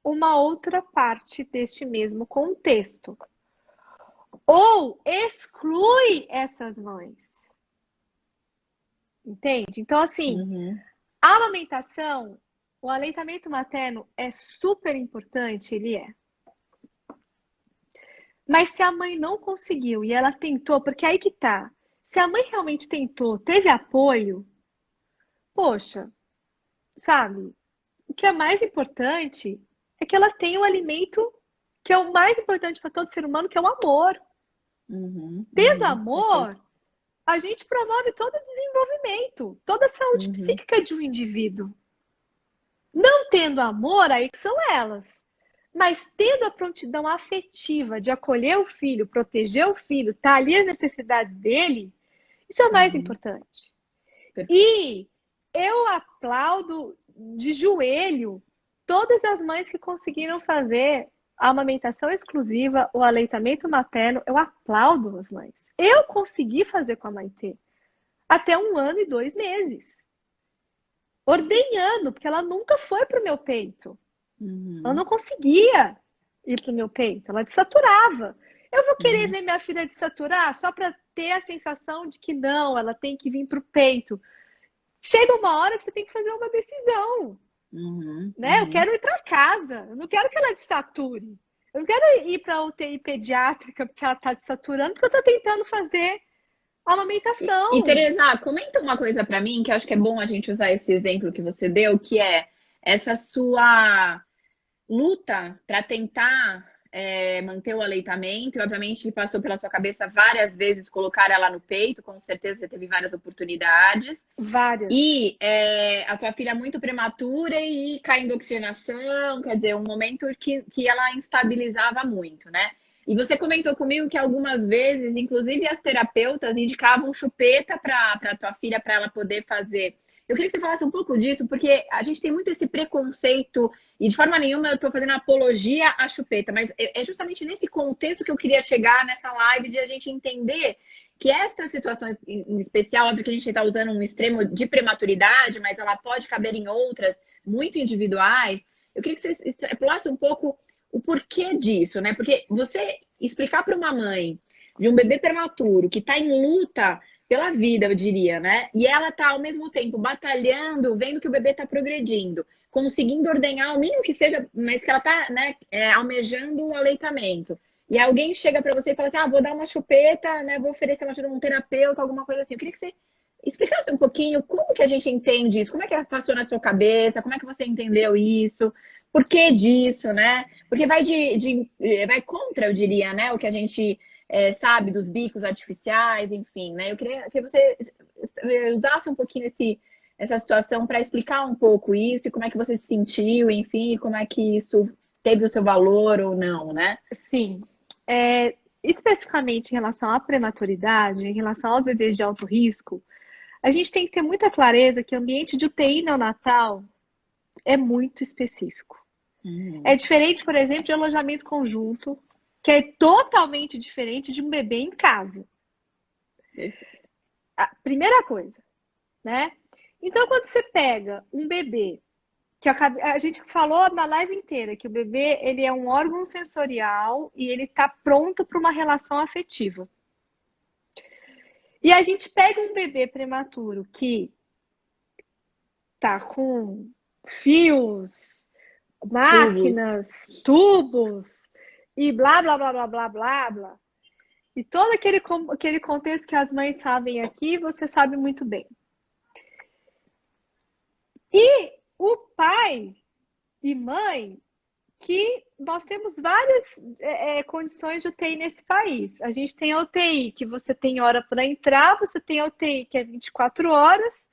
uma outra parte deste mesmo contexto. Ou exclui essas mães. Entende? Então, assim, a amamentação, o aleitamento materno é super importante, ele é. Mas se a mãe não conseguiu e ela tentou, porque aí que tá. Se a mãe realmente tentou, teve apoio, poxa, sabe? O que é mais importante é que ela tenha o alimento que é o mais importante para todo ser humano, que é o amor. Tendo amor, a gente promove todo o desenvolvimento, toda a saúde psíquica de um indivíduo. Não tendo amor, aí que são elas. Mas tendo a prontidão afetiva de acolher o filho, proteger o filho, tá ali as necessidades dele, isso é o mais importante. E eu aplaudo de joelho todas as mães que conseguiram fazer a amamentação exclusiva, o aleitamento materno. Eu aplaudo as mães. Eu consegui fazer com a Maitê até 1 ano e 2 meses. Ordenhando, porque ela nunca foi pro meu peito. Ela não conseguia ir pro meu peito, ela desaturava. Eu vou querer ver minha filha desaturar só para ter a sensação de que não, ela tem que vir pro peito. Chega uma hora que você tem que fazer uma decisão. Né? Eu quero ir para casa, eu não quero que ela desature. Eu não quero ir para a UTI pediátrica porque ela está desaturando, porque eu estou tentando fazer a amamentação. E Teresa, comenta uma coisa para mim, que eu acho que é bom a gente usar esse exemplo que você deu, que é essa sua luta para tentar manter o aleitamento, e obviamente que passou pela sua cabeça várias vezes colocar ela no peito, com certeza você teve várias oportunidades. Várias. E a tua filha muito prematura e caindo oxigenação, quer dizer, um momento que ela instabilizava muito, né? E você comentou comigo que algumas vezes, inclusive as terapeutas indicavam chupeta para a tua filha, para ela poder fazer. Eu queria que você falasse um pouco disso, porque a gente tem muito esse preconceito, e de forma nenhuma eu estou fazendo apologia à chupeta, mas é justamente nesse contexto que eu queria chegar nessa live, de a gente entender que esta situação em especial, óbvio que a gente está usando um extremo de prematuridade, mas ela pode caber em outras muito individuais. Eu queria que você extrapolasse um pouco o porquê disso, né? Porque você explicar para uma mãe de um bebê prematuro que está em luta pela vida, eu diria, né? E ela tá ao mesmo tempo batalhando, vendo que o bebê tá progredindo, conseguindo ordenhar o mínimo que seja, mas que ela tá, né, almejando o aleitamento. E alguém chega para você e fala assim: ah, vou dar uma chupeta, né? Vou oferecer uma ajuda a um terapeuta, alguma coisa assim. Eu queria que você explicasse um pouquinho como que a gente entende isso, como é que passou na sua cabeça, como é que você entendeu isso, por que disso, né? Porque vai contra, eu diria, né? O que a gente sabe dos bicos artificiais, enfim, né? Eu queria que você usasse um pouquinho essa situação para explicar um pouco isso e como é que você se sentiu, enfim, e como é que isso teve o seu valor ou não, né? Sim. Especificamente em relação à prematuridade, em relação aos bebês de alto risco, a gente tem que ter muita clareza que o ambiente de UTI neonatal é muito específico. É diferente, por exemplo, de alojamento conjunto, que é totalmente diferente de um bebê em casa. A primeira coisa, né? Então, quando você pega um bebê, que a gente falou na live inteira que o bebê ele é um órgão sensorial e ele está pronto para uma relação afetiva. E a gente pega um bebê prematuro que tá com fios, Tubos. máquinas, tubos e blá, blá, blá, blá, blá, blá, blá. E todo aquele contexto que as mães sabem aqui, você sabe muito bem. E o pai e mãe, que nós temos várias condições de UTI nesse país. A gente tem a UTI que você tem hora para entrar, você tem a UTI que é 24 horas,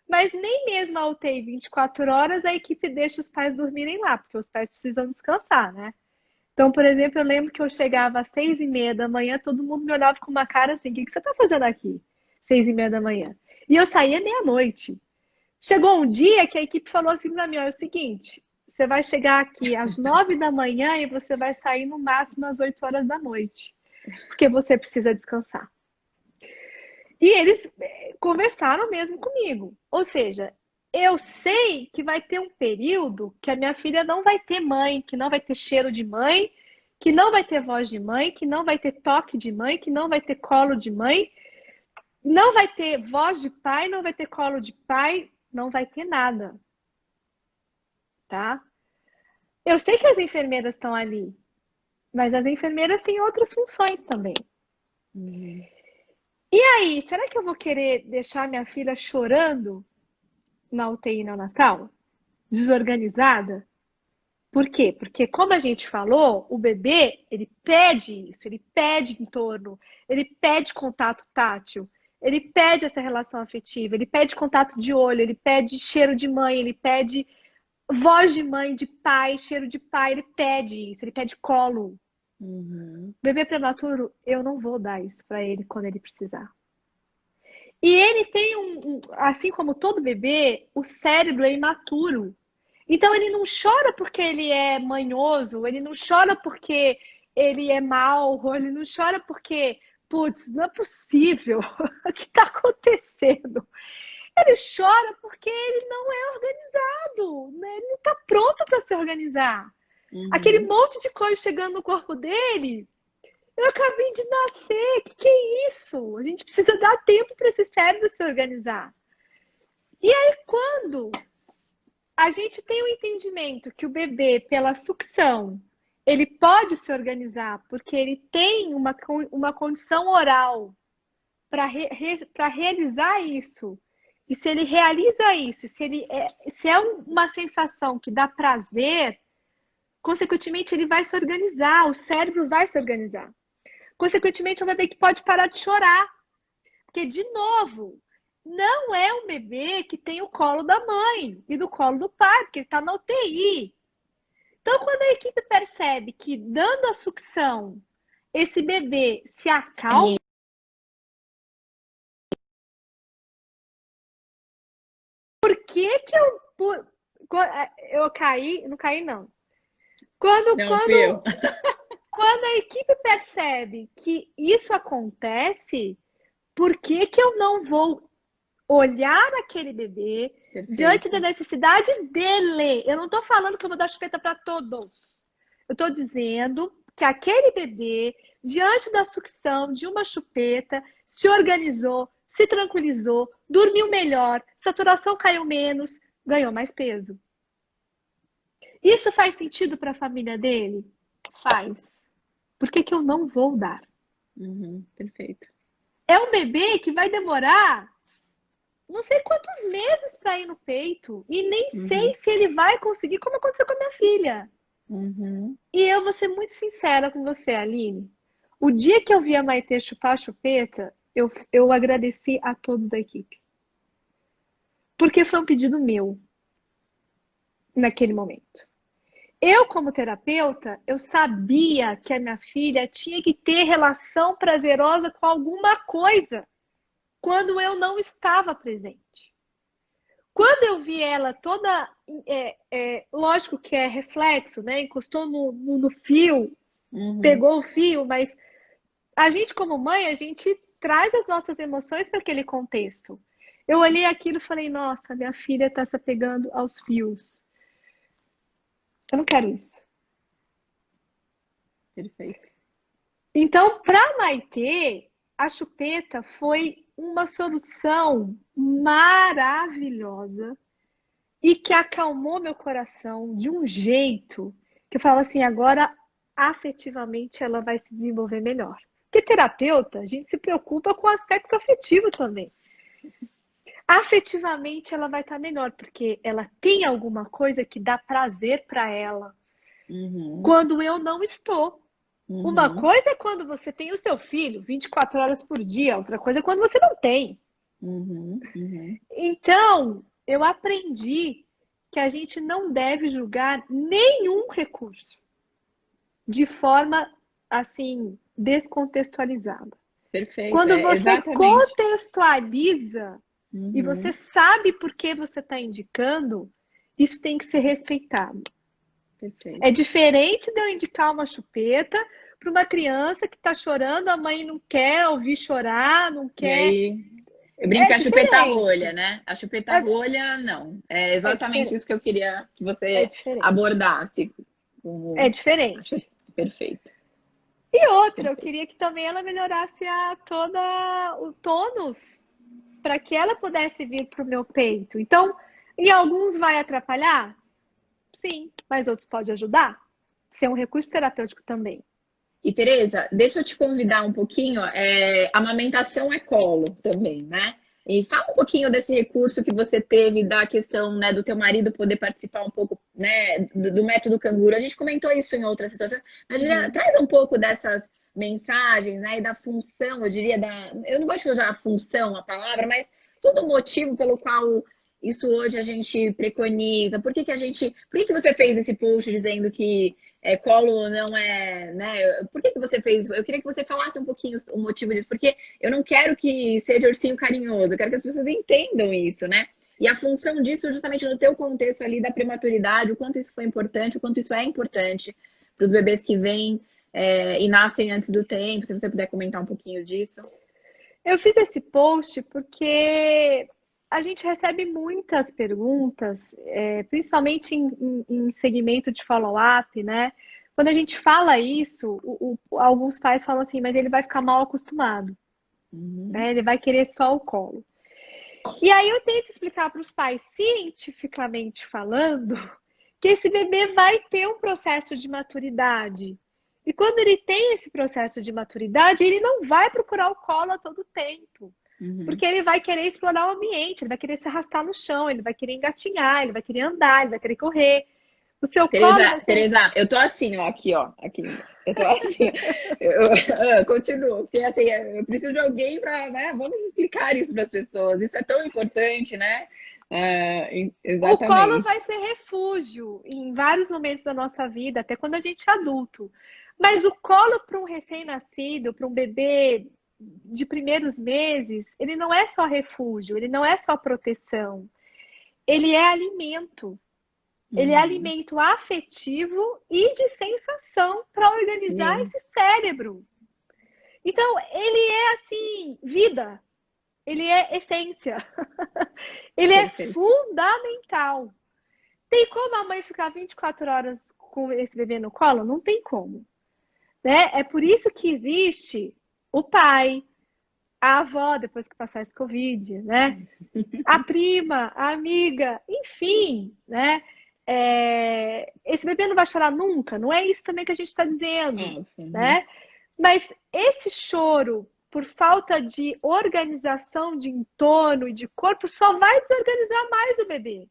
mas nem mesmo a UTI 24 horas a equipe deixa os pais dormirem lá, porque os pais precisam descansar, né? Então, por exemplo, eu lembro que eu chegava às 6h30 da manhã, todo mundo me olhava com uma cara assim, o que você está fazendo aqui? 6h30 da manhã. E eu saía meia-noite. Chegou um dia que a equipe falou assim para mim, ó, é o seguinte, você vai chegar aqui às 9 da manhã e você vai sair no máximo às 8 horas da noite, porque você precisa descansar. E eles conversaram mesmo comigo. Ou seja, eu sei que vai ter um período que a minha filha não vai ter mãe, que não vai ter cheiro de mãe, que não vai ter voz de mãe, que não vai ter toque de mãe, que não vai ter colo de mãe, não vai ter voz de pai, não vai ter colo de pai, não vai ter nada. Tá? Eu sei que as enfermeiras estão ali, mas as enfermeiras têm outras funções também. E aí, será que eu vou querer deixar minha filha chorando na UTI neonatal? Desorganizada? Por quê? Porque, como a gente falou, o bebê, ele pede isso, ele pede entorno, ele pede contato tátil, ele pede essa relação afetiva, ele pede contato de olho, ele pede cheiro de mãe, ele pede voz de mãe, de pai, cheiro de pai, ele pede isso, ele pede colo. Bebê prematuro, eu não vou dar isso para ele quando ele precisar. E ele tem assim como todo bebê, o cérebro é imaturo. Então ele não chora porque ele é manhoso, ele não chora porque ele é mau, ou ele não chora porque, putz, não é possível. O que está acontecendo? Ele chora porque ele não é organizado, né? Ele não está pronto para se organizar. Aquele monte de coisa chegando no corpo dele. Eu acabei de nascer, que é isso? A gente precisa dar tempo para esse cérebro se organizar. E aí, quando a gente tem o entendimento que o bebê, pela sucção, ele pode se organizar, porque ele tem uma condição oral para realizar isso. E se ele realiza isso, se é uma sensação que dá prazer, consequentemente ele vai se organizar, o cérebro vai se organizar. Consequentemente, é um bebê que pode parar de chorar. Porque, de novo, não é um bebê que tem o colo da mãe e do colo do pai, porque ele está na UTI. Então, quando a equipe percebe que, dando a sucção, esse bebê se acalma. Por que eu caí? Não caí, não. Quando a equipe percebe que isso acontece, por que eu não vou olhar aquele bebê diante da necessidade dele? Eu não estou falando que eu vou dar chupeta para todos. Eu estou dizendo que aquele bebê, diante da sucção de uma chupeta, se organizou, se tranquilizou, dormiu melhor, saturação caiu menos, ganhou mais peso. Isso faz sentido para a família dele? Faz. Por que eu não vou dar? Perfeito. É um bebê que vai demorar não sei quantos meses para ir no peito. E nem sei se ele vai conseguir, como aconteceu com a minha filha. E eu vou ser muito sincera com você, Aline. O dia que eu vi a Maitê chupar a chupeta, eu agradeci a todos da equipe. Porque foi um pedido meu. Naquele momento. Eu, como terapeuta, eu sabia que a minha filha tinha que ter relação prazerosa com alguma coisa quando eu não estava presente. Quando eu vi ela toda, lógico que é reflexo, né? Encostou no fio, pegou o fio, mas a gente como mãe, a gente traz as nossas emoções para aquele contexto. Eu olhei aquilo e falei, nossa, minha filha está se apegando aos fios. Eu não quero isso. Perfeito. Então, para Maitê, a chupeta foi uma solução maravilhosa e que acalmou meu coração de um jeito que eu falo assim, agora afetivamente ela vai se desenvolver melhor. Porque terapeuta, a gente se preocupa com o aspecto afetivo também. Afetivamente ela vai estar melhor, porque ela tem alguma coisa que dá prazer para ela Uhum, quando eu não estou. Uma uhum, coisa é quando você tem o seu filho 24 horas por dia, outra coisa é quando você não tem. uhum, uhum. Então, eu aprendi que a gente não deve julgar nenhum recurso de forma assim descontextualizada. Perfeito, Quando é você exatamente. contextualiza e você Uhum, sabe por que você está indicando, isso tem que ser respeitado. É perfeito. diferente de eu indicar uma chupeta para uma criança que está chorando, a mãe não quer ouvir chorar, não E quer. aí, eu brinco É que é a chupeta rolha, diferente. né? A chupeta É, rolha, não. É é exatamente isso diferente. que eu queria que É você diferente. abordasse. É A chu- diferente. Perfeito, E outra, eu perfeito. queria que também ela melhorasse toda o tônus para que ela pudesse vir para o meu peito. Então, em alguns vai atrapalhar? Sim, mas outros pode ajudar. Ser um recurso terapêutico também. E Tereza, deixa eu te convidar um pouquinho. Amamentação é colo também, né? E fala um pouquinho desse recurso que você teve da questão, né, do teu marido poder participar um pouco, né, do método canguru. A gente comentou isso em outras situações, mas Uhum. traz um pouco dessas mensagens, né, e da função, eu diria eu não gosto de usar a função, a palavra, mas todo o motivo pelo qual isso hoje a gente preconiza. Por que que você fez esse post dizendo que colo não é, né? Por que que você fez? Eu queria que você falasse um pouquinho o motivo disso, porque eu não quero que seja ursinho carinhoso, eu quero que as pessoas entendam isso, né? E a função disso, justamente no teu contexto ali da prematuridade, o quanto isso foi importante, o quanto isso é importante para os bebês que vêm e nascem antes do tempo. Se você puder comentar um pouquinho disso. Eu fiz esse post porque a gente recebe muitas perguntas, principalmente em segmento de follow-up, né? Quando a gente fala isso, alguns pais falam assim, mas ele vai ficar mal acostumado, Uhum. né? Ele vai querer só o colo. E aí eu tento explicar para os pais, cientificamente falando, que esse bebê vai ter um processo de maturidade. E quando ele tem esse processo de maturidade, ele não vai procurar o colo a todo tempo. Uhum. Porque ele vai querer explorar o ambiente, ele vai querer se arrastar no chão, ele vai querer engatinhar, ele vai querer andar, ele vai querer correr. O seu colo Tereza, vai ser. Teresa, eu tô assim, ó, aqui. Eu tô assim, eu continuo, porque assim, eu preciso de alguém para, né, vamos explicar isso para as pessoas. Isso é tão importante, né? O colo Exatamente. vai ser refúgio em vários momentos da nossa vida, até quando a gente é adulto. Mas o colo para um recém-nascido, para um bebê de primeiros meses, ele não é só refúgio, ele não é só proteção. Ele é alimento. Ele é Uhum. alimento afetivo e de sensação para organizar Sim, esse cérebro. Então, ele é assim, vida. Ele é essência. Ele é perfeito. fundamental. Tem como a mãe ficar 24 horas com esse bebê no colo? Não tem como, né? É por isso que existe o pai, a avó, depois que passar esse Covid, né? A prima, a amiga, enfim, né? Esse bebê não vai chorar nunca, não é isso também que a gente está dizendo, Óbvio. Uhum. né? Mas esse choro por falta de organização de entorno e de corpo só vai desorganizar mais o bebê.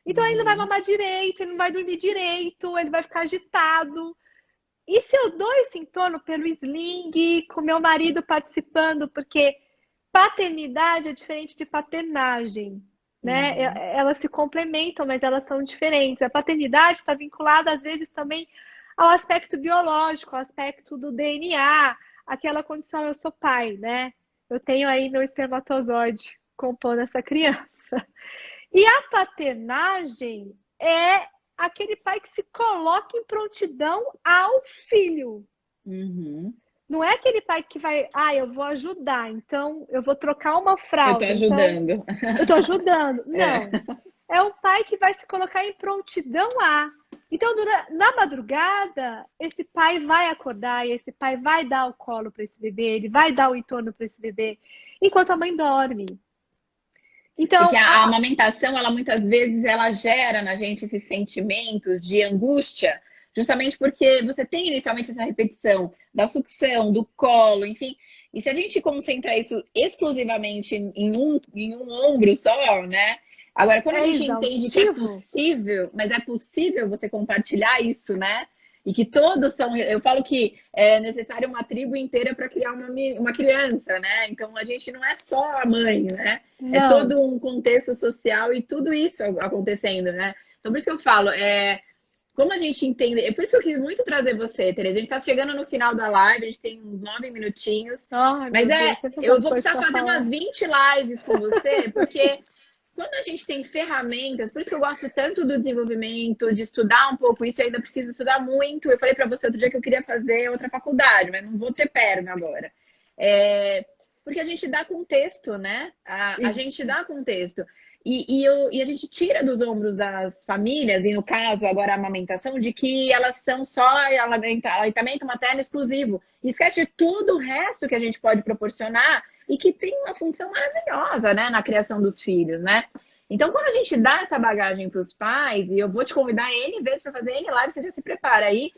Então ele não vai Uhum. mamar direito, ele não vai dormir direito, ele vai ficar agitado. E se eu dou esse entorno pelo sling, com meu marido participando, porque paternidade é diferente de paternagem, né? Uhum. Elas se complementam, mas elas são diferentes. A paternidade está vinculada, às vezes, também ao aspecto biológico, ao aspecto do DNA, aquela condição, eu sou pai, né? Eu tenho aí meu espermatozoide compondo essa criança. E a paternagem é aquele pai que se coloca em prontidão ao filho. Uhum. Não é aquele pai que vai, eu vou ajudar, então eu vou trocar uma Eu tô fralda, então ajudando. eu tô ajudando. É. Não. É um pai que vai se colocar em prontidão a. Então, na madrugada, esse pai vai acordar e esse pai vai dar o colo para esse bebê, ele vai dar o entorno para esse bebê, enquanto a mãe dorme. Então, Porque a amamentação, ela muitas vezes ela gera na gente esses sentimentos de angústia, justamente porque você tem inicialmente essa repetição da sucção, do colo, enfim. E se a gente concentra isso exclusivamente em um ombro só, né? Agora, quando a é gente entende que é exaustivo? possível, mas é possível você compartilhar isso, né? E que todos são. Eu falo que é necessário uma tribo inteira para criar uma criança, né? Então a gente não é só a mãe, né? É Não. todo um contexto social e tudo isso acontecendo, né? Então por isso que eu falo, como a gente entende. É por isso que eu quis muito trazer você, Tereza. A gente está chegando no final da live, a gente tem uns 9 minutinhos. Ai, Mas meu Deus, tem tanta eu vou coisa precisar para fazer falar. umas 20 lives com você, porque quando a gente tem ferramentas, por isso que eu gosto tanto do desenvolvimento, de estudar um pouco isso, eu ainda preciso estudar muito. Eu falei para você outro dia que eu queria fazer outra faculdade, mas não vou ter perna agora. É, porque a gente dá contexto, né? A gente Isso. dá contexto. E a gente tira dos ombros das famílias, e no caso agora a amamentação, de que elas são só aleitamento materno exclusivo. E esquece de tudo o resto que a gente pode proporcionar e que tem uma função maravilhosa, né, na criação dos filhos, né? Então, quando a gente dá essa bagagem para os pais, e eu vou te convidar N vezes para fazer N live, você já se prepara aí,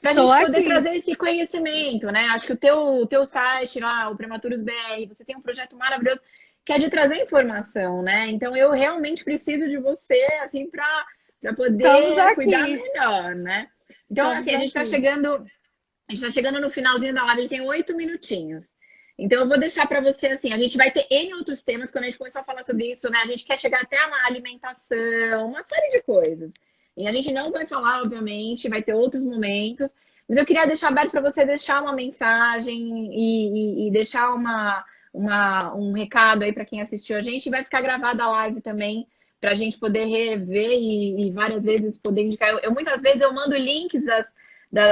para a Estou gente poder aqui. trazer esse conhecimento, né? Acho que o teu site lá, o Prematuros BR, você tem um projeto maravilhoso que é de trazer informação, né? Então, eu realmente preciso de você, assim, para Estamos poder cuidar aqui. melhor, né? Então, Estamos assim, aqui. a gente está chegando no finalzinho da live, a gente tem 8 minutinhos. Então, eu vou deixar para você assim: a gente vai ter N outros temas quando a gente começar a falar sobre isso, né? A gente quer chegar até a alimentação, uma série de coisas. E a gente não vai falar, obviamente, vai ter outros momentos. Mas eu queria deixar aberto para você deixar uma mensagem e deixar um recado aí para quem assistiu a gente. E vai ficar gravada a live também para a gente poder rever e várias vezes poder indicar. Muitas vezes eu mando links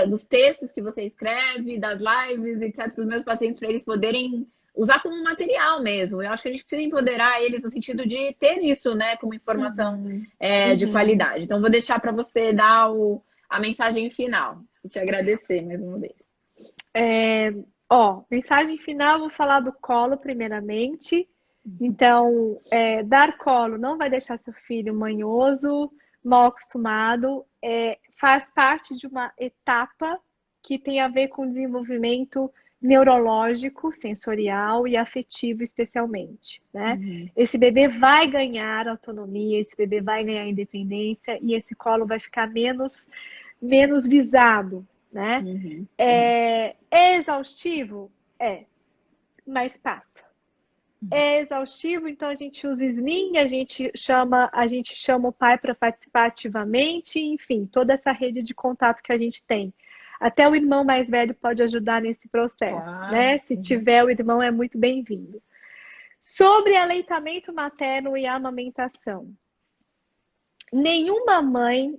dos textos que você escreve, das lives, etc., para os meus pacientes, para eles poderem usar como material mesmo. Eu acho que a gente precisa empoderar eles no sentido de ter isso, né, como informação Uhum. de Uhum. qualidade. Então, vou deixar para você dar a mensagem final e te agradecer mais uma vez. Ó, mensagem final, vou falar do colo primeiramente. Então, dar colo não vai deixar seu filho manhoso, mal acostumado. Faz parte de uma etapa que tem a ver com desenvolvimento neurológico, sensorial e afetivo, especialmente, né? Uhum, Esse bebê vai ganhar autonomia, esse bebê vai ganhar independência e esse colo vai ficar menos visado, né? uhum, uhum, É exaustivo? É, mas passa. É exaustivo, então a gente usa Sling, a gente chama o pai para participar ativamente, enfim, toda essa rede de contato que a gente tem. Até o irmão mais velho pode ajudar nesse processo, claro. né? Se Uhum, tiver o irmão, é muito bem-vindo. Sobre aleitamento materno e amamentação. Nenhuma mãe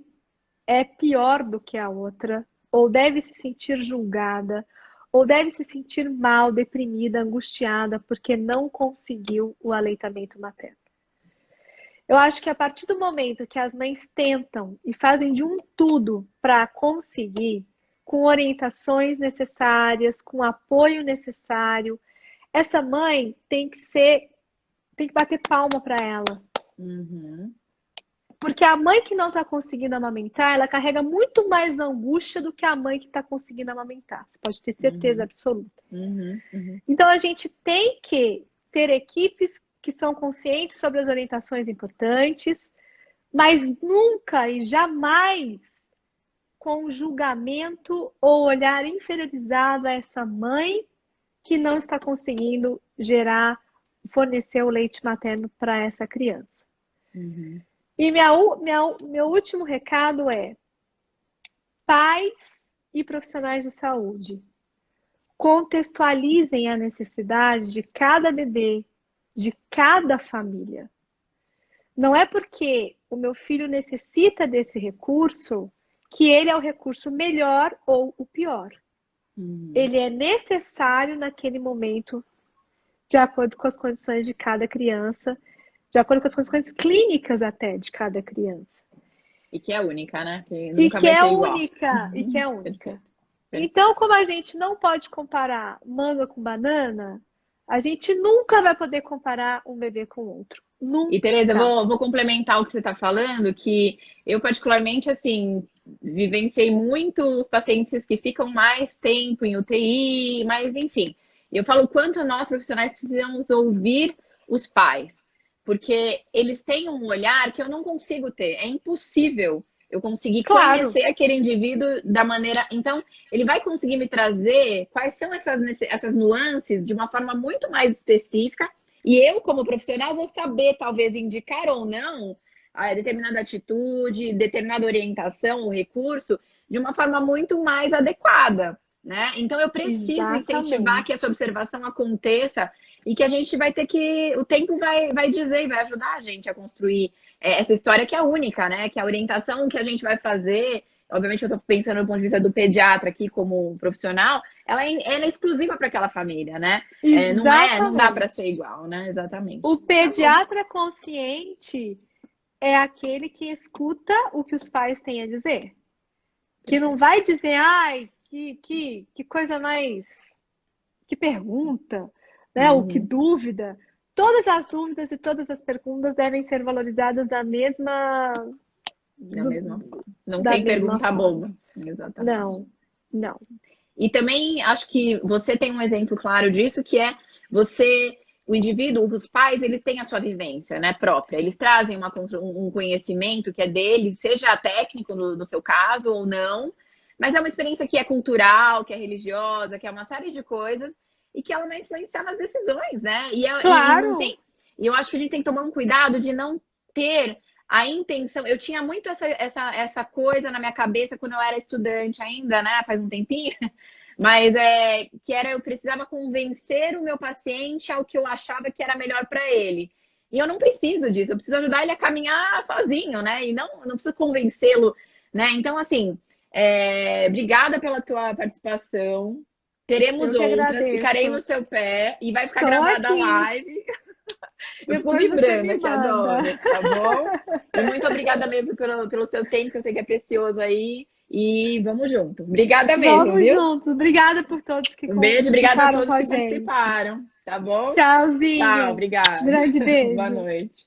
é pior do que a outra, ou deve se sentir julgada, ou deve se sentir mal, deprimida, angustiada porque não conseguiu o aleitamento materno. Eu acho que a partir do momento que as mães tentam e fazem de um tudo para conseguir, com orientações necessárias, com apoio necessário, essa mãe tem que bater palma para ela. uhum, Porque a mãe que não está conseguindo amamentar, ela carrega muito mais angústia do que a mãe que está conseguindo amamentar. Você pode ter certeza uhum, absoluta. uhum, uhum, Então a gente tem que ter equipes que são conscientes sobre as orientações importantes, mas nunca e jamais com julgamento ou olhar inferiorizado a essa mãe que não está conseguindo fornecer o leite materno para essa criança. uhum. E meu último recado é: pais e profissionais de saúde, contextualizem a necessidade de cada bebê, de cada família. Não é porque o meu filho necessita desse recurso que ele é o recurso melhor ou o pior. Uhum. Ele é necessário naquele momento, de acordo com as condições de cada criança, de acordo com as condições clínicas até de cada criança. E que é única, né? Que E nunca que vai é ter igual. única, e que é única. Perfeito, Então, perfeito. como a gente não pode comparar manga com banana, a gente nunca vai poder comparar um bebê com outro. E, Tereza, eu Nunca. vou complementar o que você está falando, que eu particularmente, assim, vivenciei muito os pacientes que ficam mais tempo em UTI, mas enfim, eu falo o quanto nós profissionais precisamos ouvir os pais, porque eles têm um olhar que eu não consigo ter, é impossível eu conseguir Claro, conhecer aquele indivíduo da maneira. Então, ele vai conseguir me trazer quais são essas nuances de uma forma muito mais específica e eu, como profissional, vou saber, talvez, indicar ou não a determinada atitude, determinada orientação ou recurso de uma forma muito mais adequada, né? Então, eu preciso incentivar que essa exatamente. observação aconteça e que a gente vai ter que... O tempo vai dizer e vai ajudar a gente a construir essa história que é única, né? Que a orientação que a gente vai fazer... Obviamente, eu estou pensando do ponto de vista do pediatra aqui como profissional, ela é exclusiva para aquela família, né? Não dá para ser Exatamente. igual, né? Exatamente. O Tá bom. pediatra consciente é aquele que escuta o que os pais têm a dizer. Que não vai dizer, ai, que coisa mais. Que pergunta, né? Ou que Uhum. dúvida. Todas as dúvidas e todas as perguntas devem ser valorizadas Da mesma forma. Não da tem mesma pergunta forma. boba. Exatamente. Não, não. E também acho que você tem um exemplo claro disso, que é o indivíduo, os pais, eles têm a sua vivência, né, própria. Eles trazem um conhecimento que é deles, seja técnico no seu caso ou não, mas é uma experiência que é cultural, que é religiosa, que é uma série de coisas e que ela vai influenciar nas decisões, né? E não Claro, tem. E eu acho que a gente tem que tomar um cuidado de não ter a intenção. Eu tinha muito essa coisa na minha cabeça quando eu era estudante ainda, né? Faz um tempinho. Mas eu precisava convencer o meu paciente ao que eu achava que era melhor para ele. E eu não preciso disso, eu preciso ajudar ele a caminhar sozinho, né? E não preciso convencê-lo, né? Então, assim, obrigada pela tua participação. Teremos eu que outras, ficarei no agradeço. seu pé e vai ficar Tô gravada a aqui. live. Eu fico Depois você vibrando me aqui, manda. adoro, tá bom? E muito obrigada mesmo pelo seu tempo, que eu sei que é precioso aí. E vamos junto. Obrigada mesmo, Vamos viu? juntos. Obrigada por todos Um beijo, que obrigada a ficaram com todos a que gente. participaram, tá bom? Tchau, Tchauzinho. obrigada. Grande Boa beijo. noite.